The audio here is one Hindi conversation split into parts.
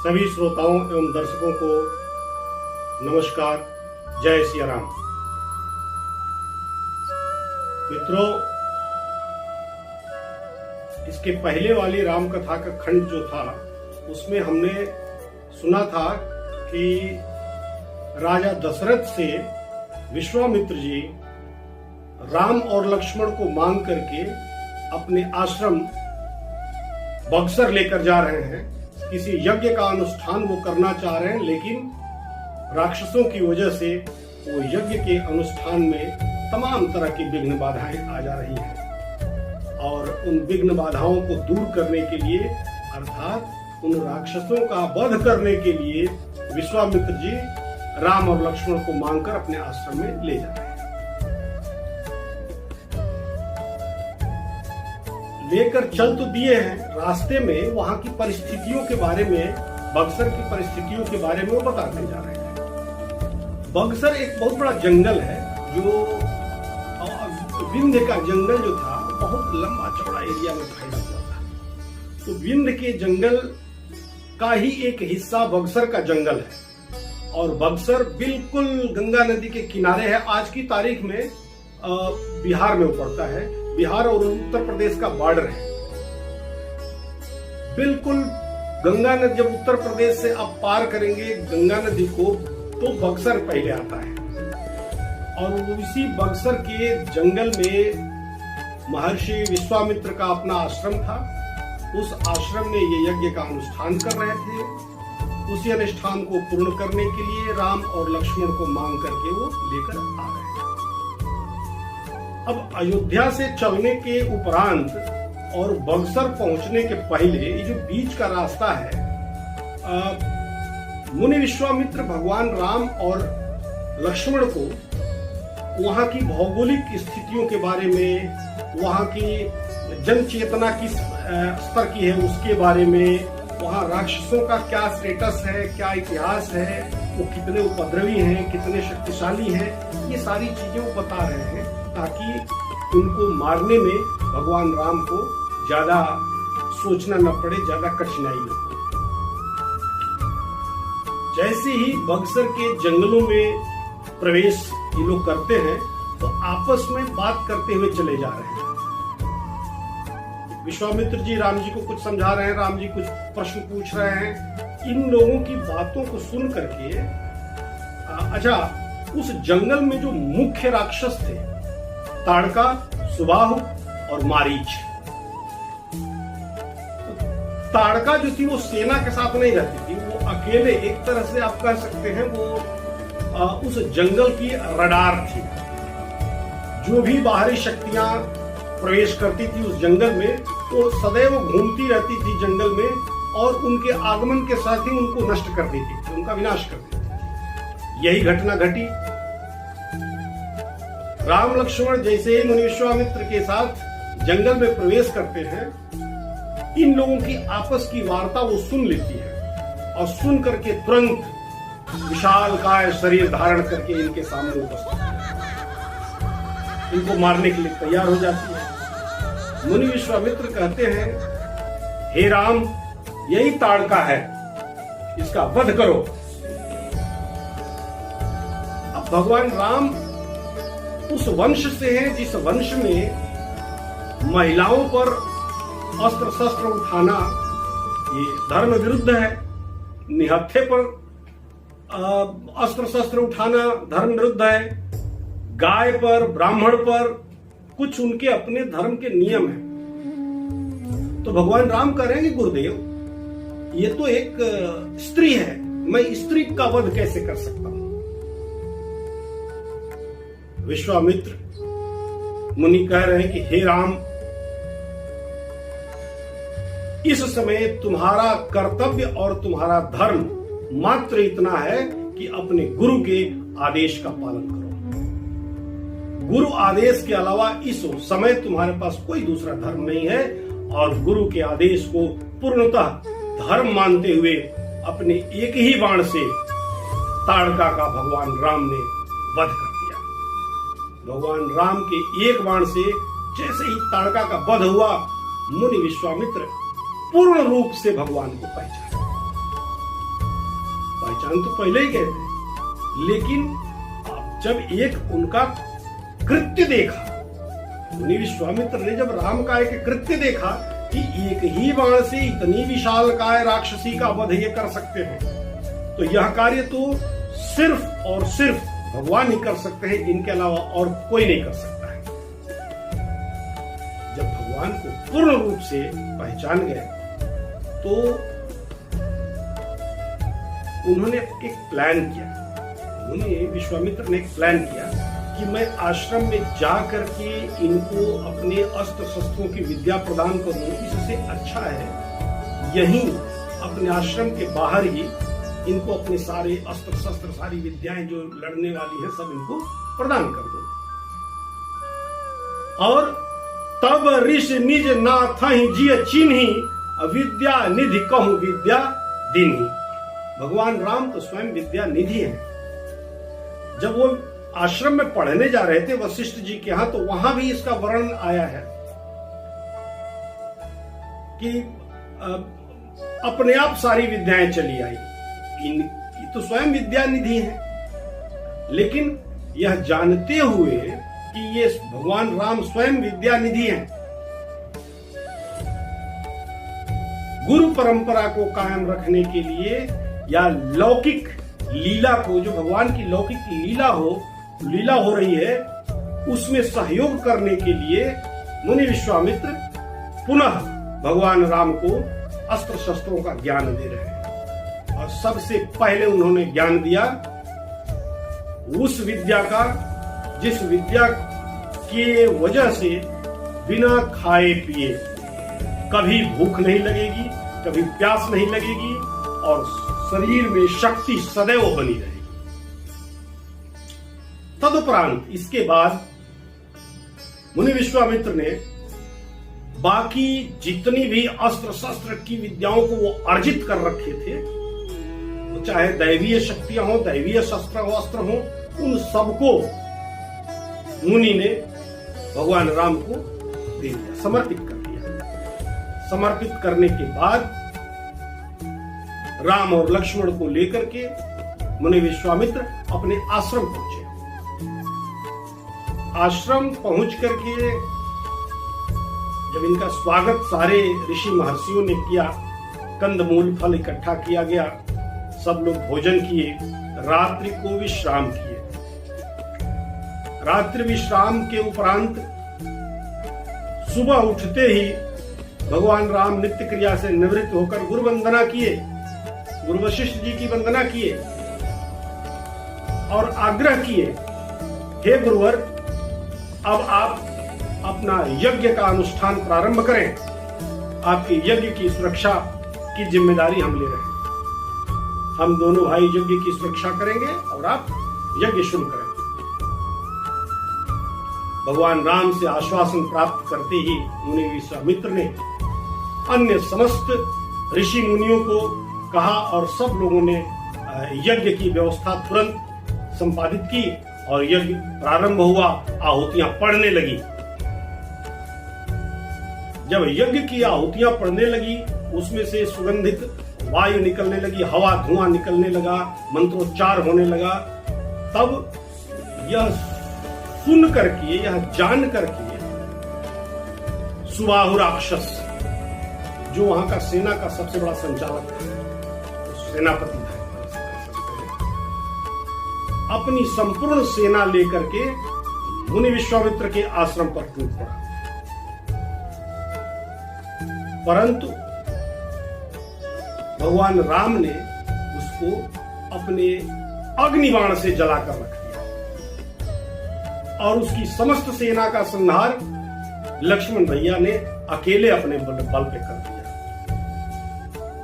सभी श्रोताओं एवं दर्शकों को नमस्कार। जय सिया राम। मित्रों, इसके पहले वाली राम कथा का खंड जो था उसमें हमने सुना था कि राजा दशरथ से विश्वामित्र जी राम और लक्ष्मण को मांग करके अपने आश्रम बक्सर लेकर जा रहे हैं। किसी यज्ञ का अनुष्ठान वो करना चाह रहे हैं, लेकिन राक्षसों की वजह से वो यज्ञ के अनुष्ठान में तमाम तरह की विघ्न बाधाएं आ जा रही हैं और उन विघ्न बाधाओं को दूर करने के लिए अर्थात उन राक्षसों का वध करने के लिए विश्वामित्र जी राम और लक्ष्मण को मांगकर अपने आश्रम में ले जा रहे हैं। लेकर चल तो दिए हैं, रास्ते में वहां की परिस्थितियों के बारे में, बक्सर की परिस्थितियों के बारे में वो बताते जा रहे हैं। बक्सर एक बहुत बड़ा जंगल है, जो विंध्य का जंगल जो था बहुत लंबा चौड़ा एरिया में फैला हुआ था। तो विंध्य के जंगल का ही एक हिस्सा बक्सर का जंगल है और बक्सर बिल्कुल गंगा नदी के किनारे है। आज की तारीख में बिहार में पड़ता है। बिहार और उत्तर प्रदेश का बॉर्डर है। बिल्कुल गंगा नदी, जब उत्तर प्रदेश से आप पार करेंगे गंगा नदी को तो बक्सर पहले आता है। और इसी बक्सर के जंगल में महर्षि विश्वामित्र का अपना आश्रम था। उस आश्रम में ये यज्ञ का अनुष्ठान कर रहे थे। उसी अनुष्ठान को पूर्ण करने के लिए राम और लक्ष्मण को मांग करके वो लेकर आ रहे हैं। अब अयोध्या से चलने के उपरांत और बक्सर पहुंचने के पहले ये जो बीच का रास्ता है, मुनि विश्वामित्र भगवान राम और लक्ष्मण को वहां की भौगोलिक स्थितियों के बारे में, वहां की जन चेतना किस स्तर की है उसके बारे में, वहां राक्षसों का क्या स्टेटस है, क्या इतिहास है, वो कितने उपद्रवी हैं, कितने शक्तिशाली हैं, ये सारी चीजें वो बता रहे हैं ताकि उनको मारने में भगवान राम को ज्यादा सोचना न पड़े, ज्यादा कठिनाई न हो। जैसे ही बक्सर के जंगलों में प्रवेश ये लोग करते हैं तो आपस में बात करते हुए चले जा रहे हैं। विश्वामित्र जी राम जी को कुछ समझा रहे हैं, राम जी कुछ प्रश्न पूछ रहे हैं। इन लोगों की बातों को सुन करके अच्छा, उस जंगल में जो मुख्य राक्षस थे, ताड़का, सुबाहु और मारीच। ताड़का जो थी वो सेना के साथ नहीं रहती थी, वो अकेले, एक तरह से आप कह सकते हैं वो उस जंगल की रडार थी। जो भी बाहरी शक्तियां प्रवेश करती थी उस जंगल में, वो सदैव घूमती रहती थी जंगल में और उनके आगमन के साथ ही उनको नष्ट कर देती थी, उनका विनाश कर देती थी। यही घटना घटी। राम लक्ष्मण जैसे ही मुनि विश्वामित्र के साथ जंगल में प्रवेश करते हैं, इन लोगों की आपस की वार्ता वो सुन लेती है और सुन करके तुरंत विशालकाय शरीर धारण करके इनके सामने उपस्थित है, इनको मारने के लिए तैयार हो जाती है। मुनि विश्वामित्र कहते हैं, हे राम, यही ताड़का है, इसका वध करो। अब भगवान राम उस वंश से हैं जिस वंश में महिलाओं पर अस्त्र शस्त्र उठाना ये धर्म विरुद्ध है। निहत्थे पर अस्त्र शस्त्र उठाना धर्म विरुद्ध है। गाय पर, ब्राह्मण पर कुछ उनके अपने धर्म के नियम हैं। तो भगवान राम कह रहे हैं कि गुरुदेव, ये तो एक स्त्री है, मैं स्त्री का वध कैसे कर सकता हूं। विश्वामित्र मुनि कह रहे हैं कि हे राम, इस समय तुम्हारा कर्तव्य और तुम्हारा धर्म मात्र इतना है कि अपने गुरु के आदेश का पालन करो। गुरु आदेश के अलावा इस समय तुम्हारे पास कोई दूसरा धर्म नहीं है और गुरु के आदेश को पूर्णतः धर्म मानते हुए अपने एक ही बाण से ताड़का का भगवान राम ने वध कर दिया। भगवान राम के एक बाण से जैसे ही ताड़का का वध हुआ, मुनि विश्वामित्र पूर्ण रूप से भगवान को पहचाना। पहचान तो पहले ही गए थे, लेकिन जब एक उनका कृत्य देखा, मुनि विश्वामित्र ने जब राम का एक कृत्य देखा कि एक ही बाण से इतनी विशालकाय राक्षसी का वध ये कर सकते हैं, तो यह कार्य तो सिर्फ और सिर्फ भगवान ही कर सकते हैं, इनके अलावा और कोई नहीं कर सकता है। जब भगवान को पूर्ण रूप से पहचान गए तो उन्होंने एक प्लान किया। उन्होंने विश्वामित्र ने एक प्लान किया कि मैं आश्रम में जा करके इनको अपने अस्त्र शस्त्रों की विद्या प्रदान करूं, इससे अच्छा है यहीं अपने आश्रम के बाहर ही इनको अपने सारे अस्त्र शस्त्र, सारी विद्याएं जो लड़ने वाली हैं सब इनको प्रदान कर दूं। और तब ऋष निज नाथ जिय चिन्ही विद्या निधि कहूं विद्या दीन्ही। भगवान राम तो स्वयं विद्या निधि है। जब वो आश्रम में पढ़ने जा रहे थे वशिष्ठ जी के यहाँ, तो वहां भी इसका वर्णन आया है कि अपने आप सारी विद्याएं चली आई। तो स्वयं विद्या निधि है, लेकिन यह जानते हुए कि ये भगवान राम स्वयं विद्या निधि हैं, गुरु परंपरा को कायम रखने के लिए या लौकिक लीला को, जो भगवान की लौकिक लीला हो रही है, उसमें सहयोग करने के लिए मुनि विश्वामित्र पुनः भगवान राम को अस्त्र शस्त्रों का ज्ञान दे रहे हैं। और सबसे पहले उन्होंने ज्ञान दिया उस विद्या का जिस विद्या के वजह से बिना खाए पिए कभी भूख नहीं लगेगी, कभी प्यास नहीं लगेगी और शरीर में शक्ति सदैव बनी रहेगी। तदुपरांत इसके बाद मुनि विश्वामित्र ने बाकी जितनी भी अस्त्र शस्त्र की विद्याओं को वो अर्जित कर रखे थे, तो चाहे दैवीय शक्तियां हो, दैवीय शस्त्र हो, अस्त्र हो, उन सबको मुनि ने भगवान राम को दे दिया, समर्पित कर दिया। समर्पित करने के बाद राम और लक्ष्मण को लेकर के मुनि विश्वामित्र अपने आश्रम पहुंचे। आश्रम पहुंच करके जब इनका स्वागत सारे ऋषि महर्षियों ने किया, कंदमूल फल इकट्ठा किया गया, सब लोग भोजन किए, रात्रि को विश्राम किए। रात्रि विश्राम के उपरांत सुबह उठते ही भगवान राम नित्य क्रिया से निवृत्त होकर गुरु वंदना किए, गुरु वशिष्ठ जी की वंदना किए और आग्रह किए, हे गुरुवर, अब आप अपना यज्ञ का अनुष्ठान प्रारंभ करें। आपके यज्ञ की सुरक्षा की जिम्मेदारी हम ले रहे हैं। हम दोनों भाई यज्ञ की सुरक्षा करेंगे और आप यज्ञ शुरू करें। भगवान राम से आश्वासन प्राप्त करते ही मुनि विश्वामित्र ने अन्य समस्त ऋषि मुनियों को कहा और सब लोगों ने यज्ञ की व्यवस्था तुरंत संपादित की और यज्ञ प्रारंभ हुआ। आहुतियां पड़ने लगी। जब यज्ञ की आहुतियां पड़ने लगी, उसमें से सुगंधित वायु निकलने लगी, हवा धुआं निकलने लगा, मंत्रोच्चार होने लगा। तब यह सुन करके, यह जान करके सुबाहु राक्षस, जो वहां का सेना का सबसे बड़ा संचालक था, सेनापति था, अपनी संपूर्ण सेना लेकर के मुनि विश्वामित्र के आश्रम पर टूट पड़ा। परंतु भगवान राम ने उसको अपने अग्निबाण से जलाकर रख दिया और उसकी समस्त सेना का संहार लक्ष्मण भैया ने अकेले अपने बल पे कर दिया।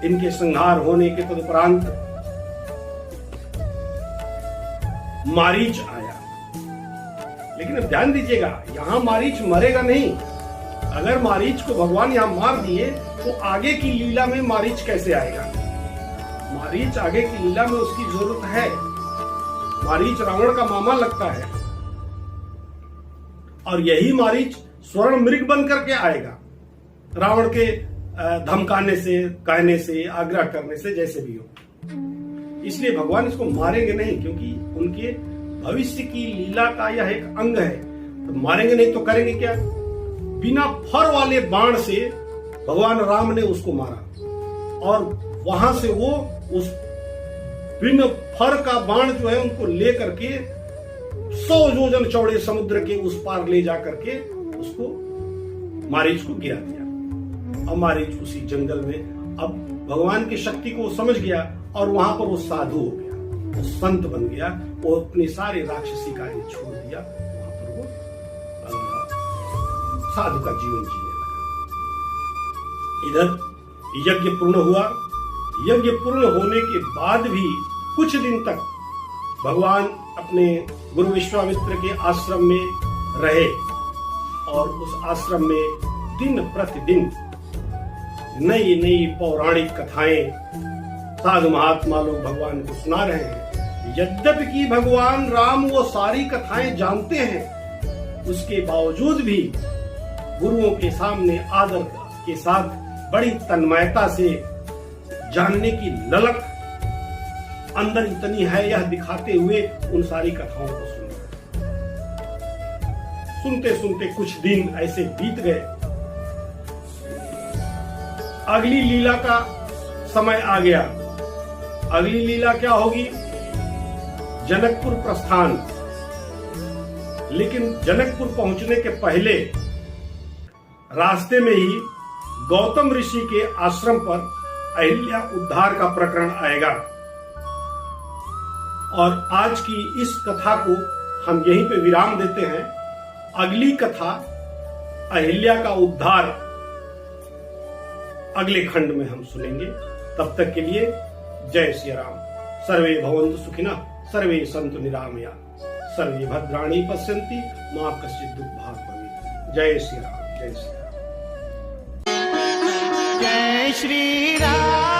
इनके संहार होने के तदुपरांत मारीच आया। लेकिन अब ध्यान दीजिएगा, यहां मारीच मरेगा नहीं। अगर मारीच को भगवान यहां मार दिए तो आगे की लीला में मारीच कैसे आएगा? मारीच आगे की लीला में उसकी जरूरत है। मारीच रावण का मामा लगता है और यही मारीच स्वर्ण मृग बन करके आएगा, रावण के धमकाने से, कहने से, आग्रह करने से, जैसे भी हो। इसलिए भगवान इसको मारेंगे नहीं, क्योंकि उनके भविष्य की लीला का यह एक अंग है। तो मारेंगे नहीं तो करेंगे क्या? बिना फर वाले बाण से भगवान राम ने उसको मारा और वहां से वो उस बिन फर का बाण जो है उनको लेकर के 100 योजन चौड़े समुद्र के उस पार ले जा करके उसको मारीच को गिरा दिया। अब मारीच उसी जंगल में अब भगवान की शक्ति को समझ गया और वहां पर वो साधु हो गया, वो संत बन गया, वो अपनी सारे राक्षसी कार्य छोड़ दिया, वहां पर वो साधु का जीवन जीने लगा। इधर यज्ञ पूर्ण हुआ। यज्ञ पूर्ण होने के बाद भी कुछ दिन तक भगवान अपने गुरु विश्वामित्र के आश्रम में रहे और उस आश्रम में दिन प्रतिदिन नई नई पौराणिक कथाएं साधु महात्मा लोग भगवान को सुना रहे हैं। यद्यपि कि भगवान राम वो सारी कथाएं जानते हैं, उसके बावजूद भी गुरुओं के सामने आदर के साथ बड़ी तन्मयता से जानने की ललक अंदर इतनी है, यह दिखाते हुए उन सारी कथाओं को सुनते सुनते कुछ दिन ऐसे बीत गए। अगली लीला का समय आ गया। अगली लीला क्या होगी? जनकपुर प्रस्थान। लेकिन जनकपुर पहुंचने के पहले रास्ते में ही गौतम ऋषि के आश्रम पर अहिल्या उद्धार का प्रकरण आएगा और आज की इस कथा को हम यहीं पे विराम देते हैं। अगली कथा अहिल्या का उद्धार अगले खंड में हम सुनेंगे। तब तक के लिए जय श्री राम। सर्वे भवन्तु सुखिनः, सर्वे सन्तु निरामया, सर्वे भद्राणि पश्यन्ति, मा कश्चित् दुःखभाग् भवेत्। जय श्री राम, जय श्री राम, जय श्री राम।